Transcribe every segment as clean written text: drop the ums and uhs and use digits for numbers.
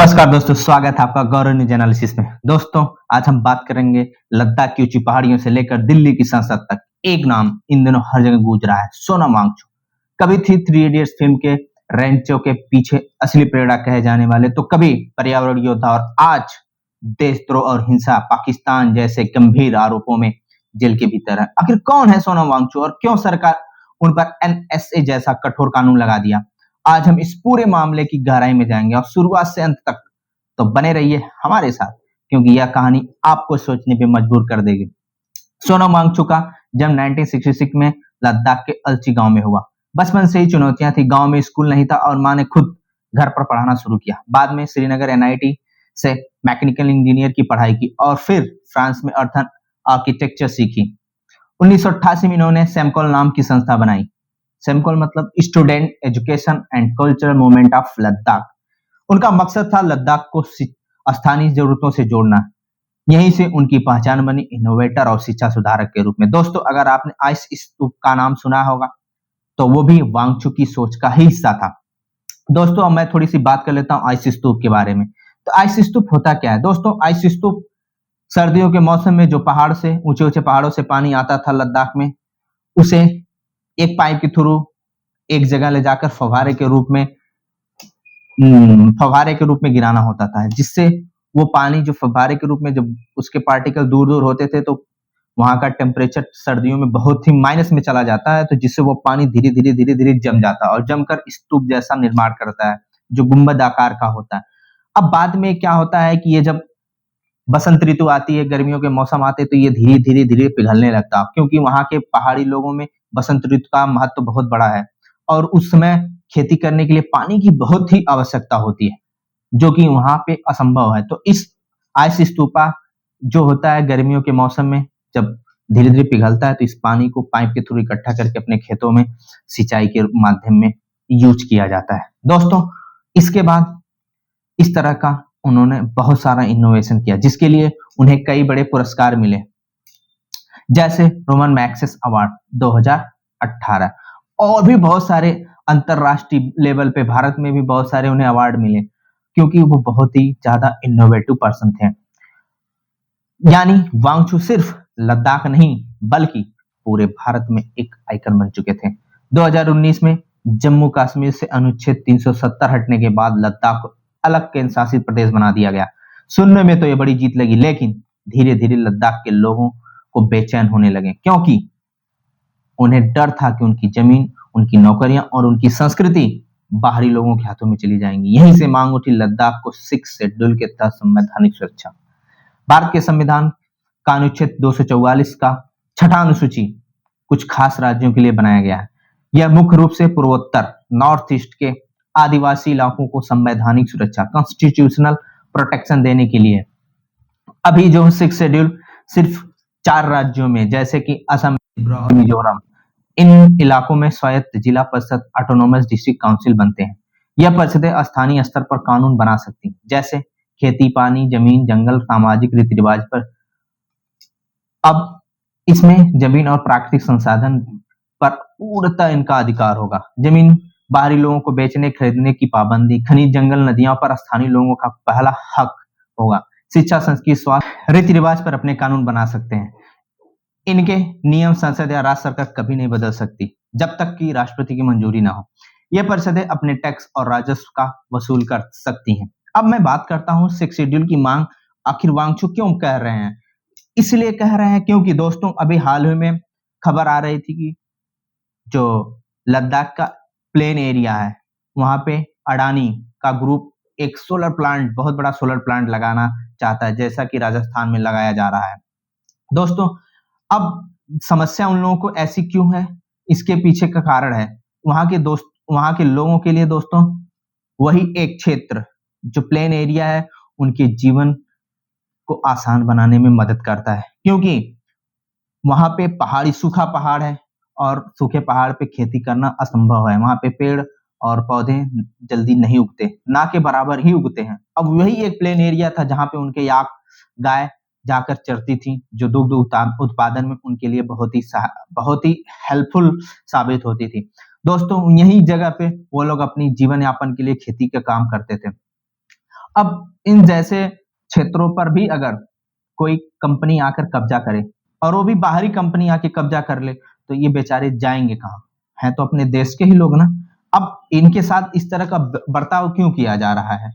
नमस्कार दोस्तों, स्वागत है आपका गौरव न्यूज एनालिसिस में। दोस्तों, आज हम बात करेंगे लद्दाख की ऊंची पहाड़ियों से लेकर दिल्ली की संसद तक। एक नाम इन दिनों हर जगह गूंज रहा है, सोनम वांगचुक। कभी थी थ्री इडियट्स फिल्म के रैंचो के पीछे असली प्रेरणा कहे जाने वाले, तो कभी पर्यावरण योद्धा और आज देशद्रोह और हिंसा पाकिस्तान जैसे गंभीर आरोपों में जेल के भीतर है। आखिर कौन है सोनम वांगचुक और क्यों सरकार उन पर एनएसए जैसा कठोर कानून लगा दिया? आज हम इस पूरे मामले की गहराई में जाएंगे और शुरुआत से अंत तक। तो बने रहिए हमारे साथ, क्योंकि यह कहानी आपको सोचने पे मजबूर कर देगी। सोनम वांगचुक का जन्म 1966 में लद्दाख के अलची गांव में हुआ। बचपन से ही चुनौतियां थी। गांव में स्कूल नहीं था और मां ने खुद घर पर पढ़ाना शुरू किया। बाद में श्रीनगर एनआईटी से मैकेनिकल इंजीनियर की पढ़ाई की और फिर फ्रांस में अर्थ आर्किटेक्चर सीखी। 1988 में इन्होंने सेमकोल नाम की संस्था बनाई। सेमकोल मतलब student education and cultural movement of Ladakh. उनका मकसद था लद्दाख को स्थानीय जरूरतों से जोड़ना। यहीं से उनकी पहचान बनी इनोवेटर और शिक्षा सुधारक के रूप में। दोस्तों, अगर आपने आइस स्तूप का नाम सुना होगा तो वो भी वांगचुक की सोच का ही हिस्सा था। दोस्तों, अब मैं थोड़ी सी बात कर लेता हूँ आइस स्तूप के बारे में। तो आइस स्तूप होता क्या है? दोस्तों, आइस स्तूप सर्दियों के मौसम में जो पहाड़ से ऊंचे ऊंचे पहाड़ों से पानी आता था लद्दाख में, उसे एक पाइप के थ्रू एक जगह ले जाकर फव्वारे के रूप में गिराना होता था, जिससे वो पानी जो फव्वारे के रूप में जब उसके पार्टिकल दूर दूर होते थे तो वहां का टेम्परेचर सर्दियों में बहुत ही माइनस में चला जाता है, तो जिससे वो पानी धीरे धीरे जम जाता है और जमकर स्तूप जैसा निर्माण करता है जो गुंबद आकार का होता है। अब बाद में क्या होता है कि ये जब बसंत ऋतु आती है, गर्मियों के मौसम आते हैं, तो ये धीरे धीरे पिघलने लगता है, क्योंकि वहां के पहाड़ी लोगों में बसंत ऋतु का महत्व बहुत बड़ा है और उस समय खेती करने के लिए पानी की बहुत ही आवश्यकता होती है, जो कि वहां पे असंभव है। तो इस आइस स्तूपा जो होता है गर्मियों के मौसम में जब धीरे धीरे पिघलता है, तो इस पानी को पाइप के थ्रू इकट्ठा करके अपने खेतों में सिंचाई के माध्यम में यूज किया जाता है। दोस्तों, इसके बाद इस तरह का उन्होंने बहुत सारा इनोवेशन किया, जिसके लिए उन्हें कई बड़े पुरस्कार मिले, जैसे रोमन मैग्सेस अवार्ड 2018 और भी बहुत सारे अंतरराष्ट्रीय लेवल पे भारत में भी बहुत सारे उन्हें अवार्ड मिले, क्योंकि वो बहुत ही ज्यादा इनोवेटिव पर्सन थे। यानी वांगचुक सिर्फ लद्दाख नहीं बल्कि पूरे भारत में एक आइकन बन चुके थे। 2019 में जम्मू कश्मीर से अनुच्छेद 370 हटने के बाद लद्दाख को अलग केंद्र शासित प्रदेश बना दिया गया। सुनने में तो ये बड़ी जीत लगी, लेकिन धीरे धीरे लद्दाख के लोगों को बेचैन होने लगे, क्योंकि उन्हें डर था कि उनकी जमीन, उनकी नौकरियां और उनकी संस्कृति बाहरी लोगों के हाथों में चली जाएंगी। यहीं से मांग उठी लद्दाख को 6 शेड्यूल के तहत संवैधानिक सुरक्षा। भारत के संविधान का अनुच्छेद 244 का छठा अनुसूची कुछ खास राज्यों के लिए बनाया गया है। यह मुख्य रूप से पूर्वोत्तर नॉर्थ ईस्ट के आदिवासी इलाकों को संवैधानिक सुरक्षा कॉन्स्टिट्यूशनल प्रोटेक्शन देने के लिए। अभी जो 6 शेड्यूल सिर्फ 4 राज्यों में, जैसे कि असम, मिजोरम, इन इलाकों में स्वायत्त जिला परिषद ऑटोनोमस डिस्ट्रिक्ट काउंसिल बनते हैं। यह परिषदें स्थानीय स्तर पर कानून बना सकती हैं, जैसे खेती, पानी, जमीन, जंगल, सामाजिक रीति रिवाज पर। अब इसमें जमीन और प्राकृतिक संसाधन पर पूर्णतः इनका अधिकार होगा। जमीन बाहरी लोगों को बेचने खरीदने की पाबंदी, खनिज, जंगल, नदियों पर स्थानीय लोगों का पहला हक होगा। शिक्षा, संस्कृति, स्वास्थ्य, रीति रिवाज पर अपने कानून बना सकते हैं। इनके नियम संसद या राज्य सरकार कभी नहीं बदल सकती जब तक कि राष्ट्रपति की मंजूरी ना हो। यह परिषदें अपने टैक्स और राजस्व का वसूल कर सकती हैं। अब मैं बात करता हूं 6 शेड्यूल की मांग आखिर वांगचुक क्यों कह रहे हैं? इसलिए कह रहे हैं क्योंकि दोस्तों, अभी हाल ही में खबर आ रही थी कि जो लद्दाख का प्लेन एरिया है, वहां पे अडानी का ग्रुप एक सोलर प्लांट, बहुत बड़ा सोलर प्लांट लगाना चाहता है, जैसा कि राजस्थान में लगाया जा रहा है। दोस्तों, अब समस्या उन लोगों को ऐसी क्यों है? इसके पीछे का कारण है वहां के लोगों के लिए दोस्तों, वही एक क्षेत्र जो प्लेन एरिया है उनके जीवन को आसान बनाने में मदद करता है, क्योंकि वहां पे सूखा पहाड़ है और सूखे पहाड़ पे खेती करना असंभव है। वहां पे पेड़ और पौधे जल्दी नहीं उगते, ना के बराबर ही उगते हैं। अब वही एक प्लेन एरिया था जहां पे उनके गाय जाकर चरती थी, जो दुग्ध उत्पादन में उनके लिए बहुत ही हेल्पफुल साबित होती थी। दोस्तों, यही जगह पे वो लोग अपनी जीवन यापन के लिए खेती का काम करते थे। अब इन जैसे क्षेत्रों पर भी अगर कोई कंपनी आकर कब्जा करे और वो भी बाहरी कंपनी आके कब्जा कर ले, तो ये बेचारे जाएंगे कहाँ? हैं तो अपने देश के ही लोग ना। अब इनके साथ इस तरह का बर्ताव क्यों किया जा रहा है?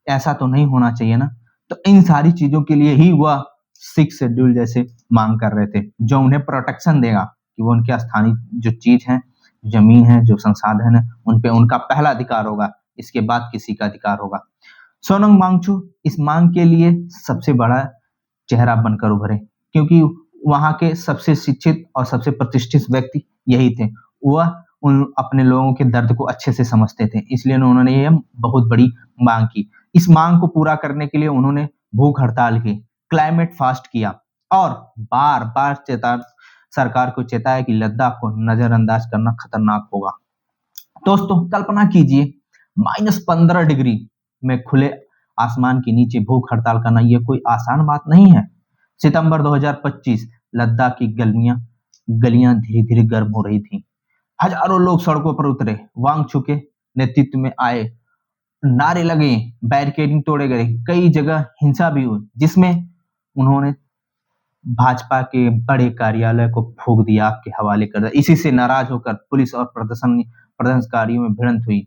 ऐसा तो नहीं होना चाहिए ना। तो इन सारी चीजों के लिए ही वह 6 शेड्यूल जैसे मांग कर रहे थे, जो उन्हें प्रोटेक्शन देगा कि वो उनके स्थानीय जो चीज है, जमीन है, जो संसाधन है, उन पे उनका पहला अधिकार होगा, इसके बाद किसी का अधिकार होगा। सोनम वांगचुक इस मांग के लिए सबसे बड़ा चेहरा बनकर उभरे, क्योंकि वहां के सबसे शिक्षित और सबसे प्रतिष्ठित व्यक्ति यही थे। वह उन अपने लोगों के दर्द को अच्छे से समझते थे, इसलिए उन्होंने ये बहुत बड़ी मांग की। इस मांग को पूरा करने के लिए उन्होंने भूख हड़ताल की, क्लाइमेट फास्ट किया और बार-बार सरकार को चेताया कि लद्दाख को नजरअंदाज करना खतरनाक होगा। दोस्तों कल्पना कीजिए, -15 डिग्री में खुले आसमान के नीचे भूख हड़ताल करना ये कोई आसान बात नहीं है। सितंबर 2025 लद्दाख की गलियां धीरे-धीरे गर्म हो रही थीं। हजारों लोग सड़कों पर उतरे, वांगचुक के नेतृत्व में आए, नारे लगे, बैरिकेडिंग तोड़े गए, कई जगह हिंसा भी हुई, जिसमें उन्होंने भाजपा के बड़े कार्यालय को फूंक दिया, आग के हवाले कर दिया। इसी से नाराज होकर पुलिस और प्रदर्शनकारियों में भिड़ंत हुई,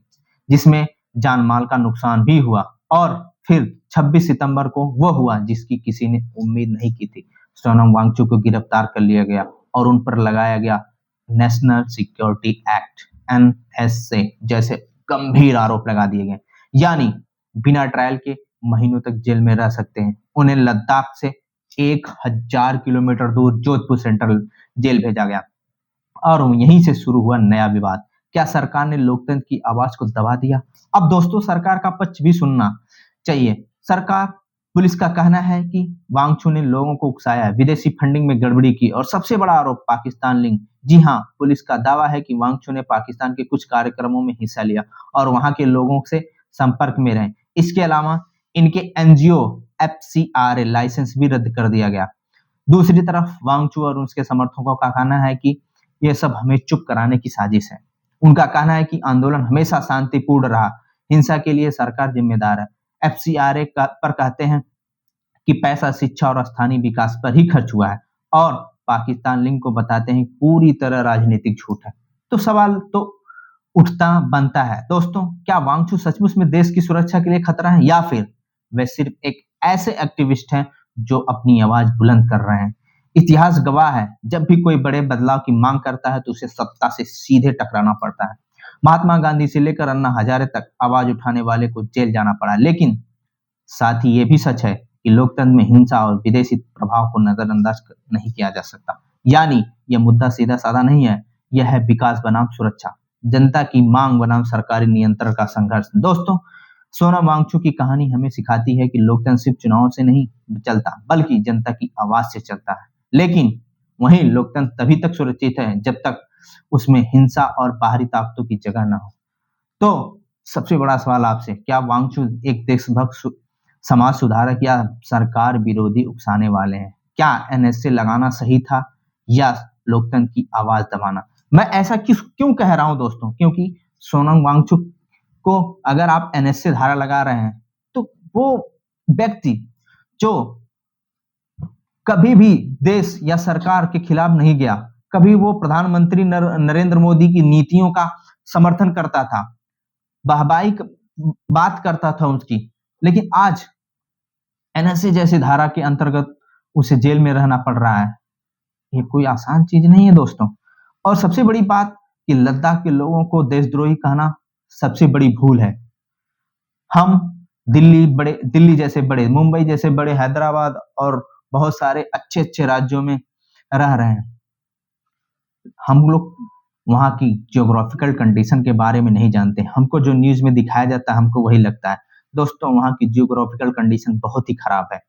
जिसमें जान-माल का नुकसान भी हुआ और फिर 26 सितंबर को वो हुआ जिसकी किसी ने उम्मीद नहीं की थी। सोनम वांगचुक को गिरफ्तार कर लिया गया और उन पर लगाया गया नेशनल सिक्योरिटी एक्ट (एनएसए) जैसे गंभीर आरोप लगा दिए गए। यानी बिना ट्रायल के महीनों तक जेल में रह सकते हैं। उन्हें लद्दाख से 1000 किलोमीटर दूर जोधपुर सेंट्रल जेल भेजा गया और यहीं से शुरू हुआ नया विवाद। क्या सरकार ने लोकतंत्र की आवाज को दबा दिया? अब दोस्तों सरकार का पक्ष भी सुनना चाहिए। पुलिस का कहना है कि वांगचुक ने लोगों को उकसाया, विदेशी फंडिंग में गड़बड़ी की और सबसे बड़ा आरोप पाकिस्तान लिंक। जी हाँ, पुलिस का दावा है कि वांगचुक ने पाकिस्तान के कुछ कार्यक्रमों में हिस्सा लिया और वहां के लोगों से संपर्क में रहे। इसके अलावा इनके एनजीओ FCRA लाइसेंस भी रद्द कर दिया गया। दूसरी तरफ वांगचुक और उसके समर्थकों का कहना है कि यह सब हमें चुप कराने की साजिश है। उनका कहना है कि आंदोलन हमेशा शांतिपूर्ण रहा, हिंसा के लिए सरकार जिम्मेदार है। FCRA पर कहते हैं कि पैसा शिक्षा और स्थानीय विकास पर ही खर्च हुआ है और पाकिस्तान लिंक को बताते हैं पूरी तरह राजनीतिक झूठ है। तो सवाल तो उठता बनता है दोस्तों, क्या वांगचुक सचमुच में देश की सुरक्षा के लिए खतरा है या फिर वे सिर्फ एक ऐसे एक्टिविस्ट हैं जो अपनी आवाज बुलंद कर रहे हैं? इतिहास गवाह है, जब भी कोई बड़े बदलाव की मांग करता है तो उसे सत्ता से सीधे टकराना पड़ता है। महात्मा गांधी से लेकर अन्ना हजारे तक आवाज उठाने वाले को जेल जाना पड़ा, लेकिन साथ ही ये भी सच है कि लोकतंत्र में हिंसा और विदेशी प्रभाव को नजरअंदाज नहीं किया जा सकता। यानी यह मुद्दा सीधा साधा नहीं है, यह है विकास बनाम सुरक्षा, जनता की मांग बनाम सरकारी नियंत्रण का संघर्ष। दोस्तों सोनम वांगचुक की कहानी हमें सिखाती है कि लोकतंत्र सिर्फ चुनाव से नहीं चलता, बल्कि जनता की आवाज से चलता है। लेकिन वहीं लोकतंत्र तभी तक सुरक्षित है जब तक उसमें हिंसा और बाहरी ताकतों की जगह न हो। तो सबसे बड़ा सवाल आपसे, क्या वांगचुक एक देशभक्त समाज सुधारक या सरकार विरोधी उकसाने वाले हैं? क्या एनएसए लगाना सही था या लोकतंत्र की आवाज दबाना? मैं ऐसा क्यों कह रहा हूं दोस्तों, क्योंकि सोनम वांगचुक को अगर आप एनएसए धारा लगा रहे हैं तो वो व्यक्ति जो कभी भी देश या सरकार के खिलाफ नहीं गया, कभी वो प्रधानमंत्री नरेंद्र मोदी की नीतियों का समर्थन करता था, वाहवाही बात करता था उसकी, लेकिन आज एनएसए जैसी धारा के अंतर्गत उसे जेल में रहना पड़ रहा है। ये कोई आसान चीज नहीं है दोस्तों। और सबसे बड़ी बात कि लद्दाख के लोगों को देशद्रोही कहना सबसे बड़ी भूल है। हम दिल्ली जैसे बड़े, मुंबई जैसे बड़े, हैदराबाद और बहुत सारे अच्छे राज्यों में रह रहे हैं। हम लोग वहां की जियोग्राफिकल कंडीशन के बारे में नहीं जानते। हमको जो न्यूज में दिखाया जाता है हमको वही लगता है। दोस्तों वहां की जियोग्राफिकल कंडीशन बहुत ही खराब है।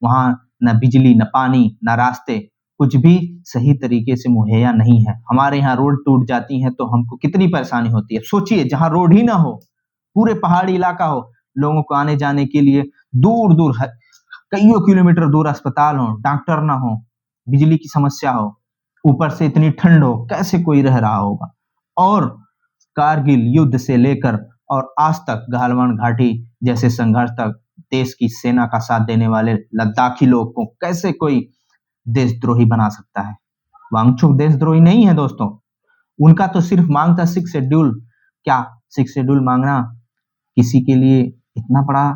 वहां न बिजली, न पानी, न रास्ते, कुछ भी सही तरीके से मुहैया नहीं है। हमारे यहाँ रोड टूट जाती है तो हमको कितनी परेशानी होती है। सोचिए जहाँ रोड ही ना हो, पूरे पहाड़ी इलाका हो, लोगों को आने जाने के लिए दूर दूर कईयों किलोमीटर दूर अस्पताल हो, डॉक्टर ना हो, बिजली की समस्या हो, ऊपर से इतनी ठंड हो, कैसे कोई रह रहा होगा। और कारगिल युद्ध से लेकर और आज तक गलवान घाटी जैसे संघर्ष तक देश की सेना का साथ देने वाले लद्दाखी लोग को कैसे कोई देशद्रोही बना सकता है? वांगचुक देशद्रोही नहीं है दोस्तों। उनका तो सिर्फ मांग था 6 शेड्यूल। क्या 6 शेड्यूल मांगना किसी के लिए इतना बड़ा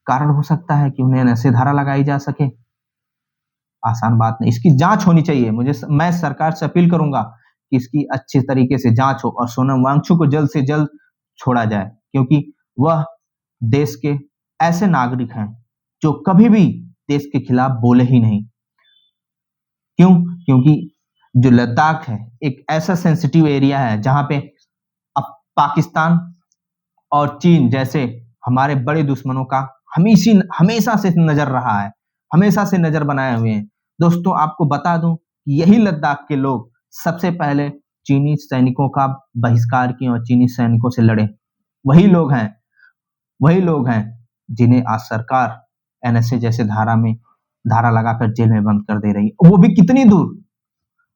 कारण हो सकता है कि उन्हें ऐसे धारा लगाई जा सके? आसान बात नहीं। इसकी जांच होनी चाहिए। मैं सरकार से अपील करूंगा कि इसकी अच्छे तरीके से जांच हो और सोनम वांगचुक को जल्द से जल्द छोड़ा जाए, क्योंकि वह देश के ऐसे नागरिक हैं जो कभी भी देश के खिलाफ बोले ही नहीं। क्यों? क्योंकि जो लद्दाख है एक ऐसा सेंसिटिव एरिया है जहां पे अब पाकिस्तान और चीन जैसे हमारे बड़े दुश्मनों का हमेशा से नजर रहा है, हमेशा से नजर बनाए हुए हैं। दोस्तों आपको बता दूं, यही लद्दाख के लोग सबसे पहले चीनी सैनिकों का बहिष्कार किए और चीनी सैनिकों से लड़े। वही लोग हैं जिन्हें आज सरकार एनएसए जैसे धारा लगाकर जेल में बंद कर दे रही है। वो भी कितनी दूर?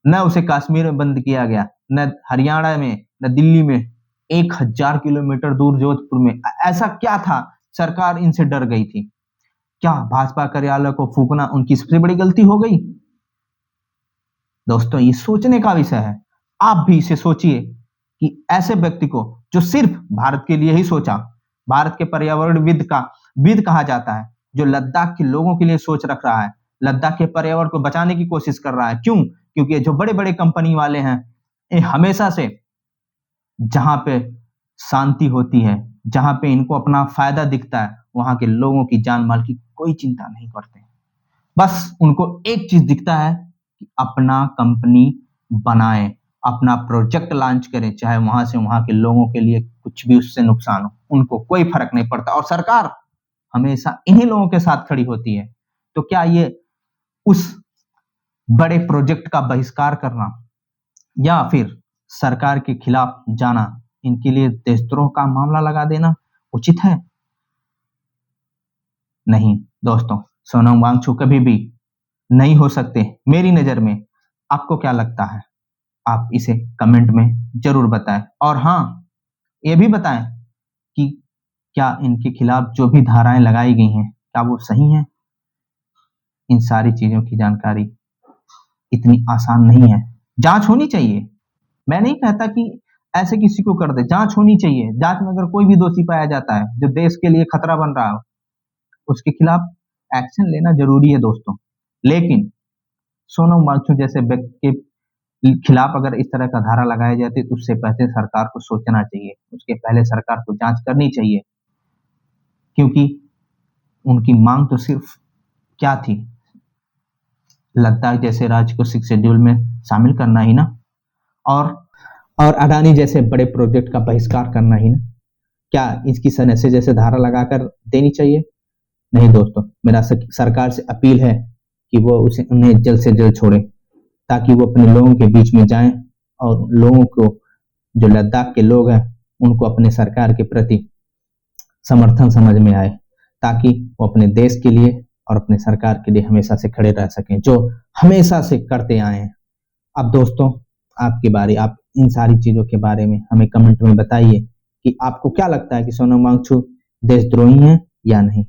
न उसे कश्मीर में बंद किया गया, न हरियाणा में, न दिल्ली में, 1000 किलोमीटर दूर जोधपुर में। ऐसा क्या था सरकार इनसे डर गई थी? क्या भाजपा कार्यालय को फूकना उनकी सबसे बड़ी गलती हो गई? दोस्तों ये सोचने का विषय है। आप भी इसे सोचिए कि ऐसे व्यक्ति को जो सिर्फ भारत के लिए ही सोचा, भारत के विद कहा जाता है, जो लद्दाख के लोगों के लिए सोच रख रहा है, लद्दाख के पर्यावरण को बचाने की कोशिश कर रहा है। क्यों? क्योंकि जो बड़े बड़े कंपनी वाले हैं ये हमेशा से जहां पे शांति होती है, जहां पे इनको अपना फायदा दिखता है, वहां के लोगों की जान माल की कोई चिंता नहीं करते। बस उनको एक चीज दिखता है कि अपना कंपनी बनाए, अपना प्रोजेक्ट लॉन्च करें, चाहे वहां से वहां के लोगों के लिए कुछ भी उससे नुकसान हो, उनको कोई फर्क नहीं पड़ता। और सरकार हमेशा इन्हीं लोगों के साथ खड़ी होती है। तो क्या ये उस बड़े प्रोजेक्ट का बहिष्कार करना या फिर सरकार के खिलाफ जाना, इनके लिए देशद्रोह का मामला लगा देना उचित है? नहीं दोस्तों, सोनम वांगचुक कभी भी नहीं हो सकते मेरी नजर में। आपको क्या लगता है? आप इसे कमेंट में जरूर बताएं। और हाँ, ये भी बताएं कि क्या इनके खिलाफ जो भी धाराएं लगाई गई हैं क्या वो सही हैं? इन सारी चीजों की जानकारी इतनी आसान नहीं है। जांच होनी चाहिए। मैं नहीं कहता कि ऐसे किसी को कर दे, जांच होनी चाहिए। जांच में अगर कोई भी दोषी पाया जाता है जो देश के लिए खतरा बन रहा हो, उसके खिलाफ एक्शन लेना जरूरी है दोस्तों। लेकिन सोनम वांगचुक जैसे व्यक्ति के खिलाफ अगर इस तरह का धारा लगाया जाती तो उससे पहले सरकार को सोचना चाहिए, उसके पहले सरकार को जांच करनी चाहिए। क्योंकि उनकी मांग तो सिर्फ क्या थी? लद्दाख जैसे राज्य को 6 शेड्यूल में शामिल करना ही ना, और अडानी जैसे बड़े प्रोजेक्ट का बहिष्कार करना ही ना। क्या इसकी एनएसए जैसे धारा लगाकर देनी चाहिए? नहीं दोस्तों, मेरा सरकार से अपील है कि वो उन्हें जल्द से जल्द छोड़े, ताकि वो अपने लोगों के बीच में जाएं और लोगों को, जो लद्दाख के लोग हैं, उनको अपने सरकार के प्रति समर्थन समझ में आए, ताकि वो अपने देश के लिए और अपने सरकार के लिए हमेशा से खड़े रह सकें, जो हमेशा से करते आए हैं। अब दोस्तों आपकी बारी। आप इन सारी चीजों के बारे में हमें कमेंट में बताइए कि आपको क्या लगता है कि सोनम वांगचुक देशद्रोही हैं या नहीं।